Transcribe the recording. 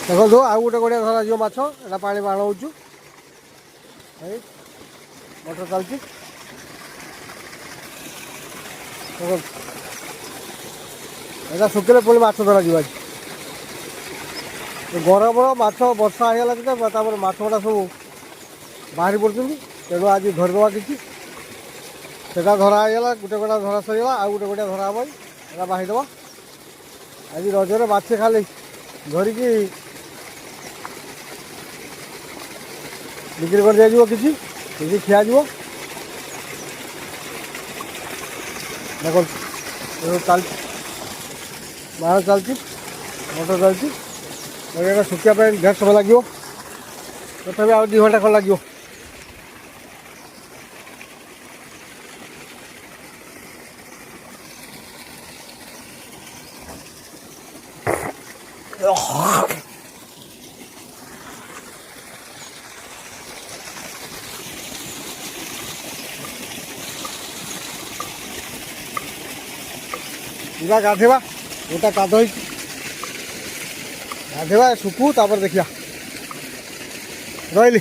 देखो आउ गोटे गोटे धरा जी माछ एटा पानी बाण होचु मोटर चलती एटा सुखिले पुणी माछ धरा जी गरम माछ वर्षा होगा जो माछ गुड़ा सब बाहरी पड़ती तेणु आज धरदे किसी से धरा गोटे गोटा धरा सरीगला आउ गोटे गोटे धरा हम एटा बाहीदे आज रजरे माछे खाली धरिकी बिक्री कर दिया किसी खिया देखो चल बाहर चलती मोटर चलती सुखा ढेर समय लगे तथा आ 2 घंटा कौन लगे जा गाधेवा गोटा काद गाधेवा सुखू तापर देखिया रही।